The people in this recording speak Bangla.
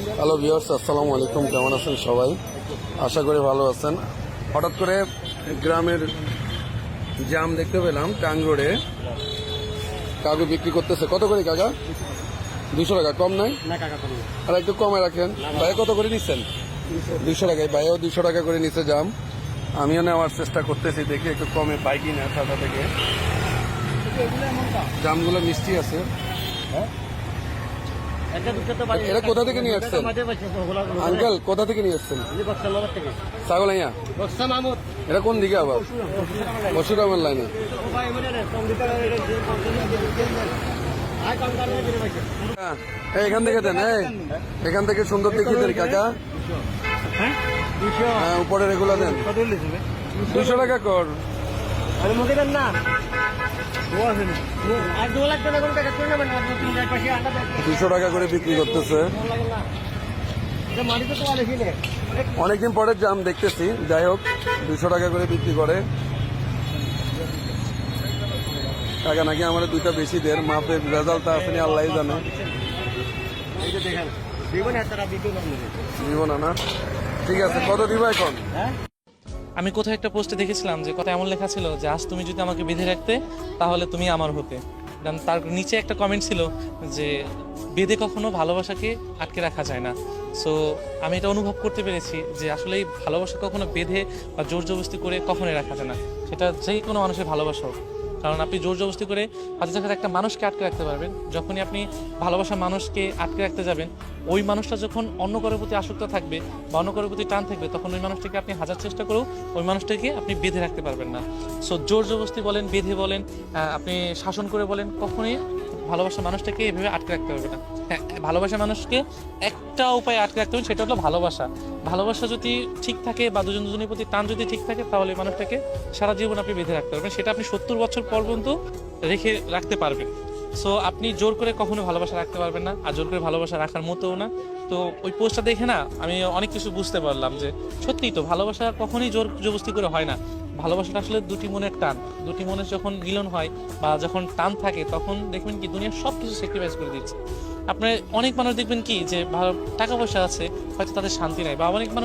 হ্যালো ভিউয়ার্স, আসসালামু আলাইকুম। কেমন আছেন সবাই? আশা করি ভালো আছেন। হঠাৎ করে গ্রামের জাম দেখতে পেলাম টাং রোডে। কাগু বিক্রি করতেছে। কত করে কাকা? 200 টাকা। কম নাই? আর একটু কমে রাখেন। ভাই কত করে নিচ্ছেন? 200 টাকায়। ভাইও 200 টাকা করে নিচ্ছে জাম। আমিও নেওয়ার চেষ্টা করতেছি, দেখি একটু কমে পাই কিনা টাটা থেকে। জামগুলো মিষ্টি আছে। এটা কোথা থেকে নিয়ে আসছেন আঙ্কেল? কোথা থেকে নিয়ে আসছেন? ছাগলাইয়া। এটা কোন দিকে আবার? বসুরামের লাইনে। এখান থেকে দেন। এখান থেকে সুন্দর দেখি দেন কাকা। হ্যাঁ, উপরে এগুলো দেন। 200 টাকা কর। 200 টাকা করে বিক্রি করতেছে। অনেকদিন পরে জাম দেখতেছি। যাই হোক, 200 টাকা করে বিক্রি করে। টাকা নাকি আমার দুইটা বেশি দের মাপের রেজাল্টটা আসেনি, আল্লাহ জানে। দিব না না? ঠিক আছে, কত দিব এখন? আমি কোথাও একটা পোস্টে দেখেছিলাম যে কথা এমন লেখা ছিল যে আজ তুমি যদি আমাকে বেঁধে রাখতে তাহলে তুমি আমার হতে। তার নিচে একটা কমেন্ট ছিল যে বেঁধে কখনো ভালোবাসাকে আটকে রাখা যায় না। সো আমি এটা অনুভব করতে পেরেছি যে আসলে এই ভালোবাসা কখনো বেঁধে বা জোর জবরদস্তি করে কখনোই রাখা যায় না, সেটা যেই কোনো মানুষের ভালোবাসা হোক। কারণ আপনি জোর জবরদস্তি করে হয়তো জায়গায় একটা মানুষকে আটকে রাখতে পারবেন, যখনই আপনি ভালোবাসা মানুষকে আটকে রাখতে যাবেন ওই মানুষটা যখন অন্য কারোর প্রতি আসক্ত থাকবে বা অন্য কারোর প্রতি টান থাকবে, তখন ওই মানুষটাকে আপনি হাজার চেষ্টা করেও ওই মানুষটাকে আপনি বেঁধে রাখতে পারবেন না। সো জোর জবরদস্তি বলেন, বেঁধে বলেন, আপনি শাসন করে বলেন, কখনোই ভালোবাসা মানুষটাকে এভাবে আটকে রাখতে পারবে না। হ্যাঁ, ভালোবাসা মানুষকে একটা উপায়ে আটকে রাখতে হবে, সেটা হলো ভালোবাসা। ভালোবাসা যদি ঠিক থাকে বা দুজন দুজনের প্রতি টান যদি ঠিক থাকে, তাহলে এই মানুষটাকে সারা জীবন আপনি বেঁধে রাখতে পারবেন। সেটা আপনি 70 বছর পর্যন্ত রাখতে পারবেন। সো আপনি জোর করে কখনো ভালোবাসা রাখতে পারবেন না, আর জোর করে ভালোবাসা রাখার মতোও না। তো ওই পোস্টটা দেখে না আমি অনেক কিছু বুঝতে পারলাম যে সত্যিই তো ভালোবাসা কখনোই জোর জবরদস্তি করে হয় না। ভালোবাসাটা আসলে দুটি মনের টান, দুটি মনের যখন মিলন হয় বা যখন টান থাকে, তখন দেখবেন কি দুনিয়ার সব কিছু স্যাক্রিফাইস করে দিচ্ছে। আপনার অনেক মানুষ দেখবেন কি যে টাকা পয়সা আছে, হয়তো তাদের শান্তি নাই, বা অনেক মানুষ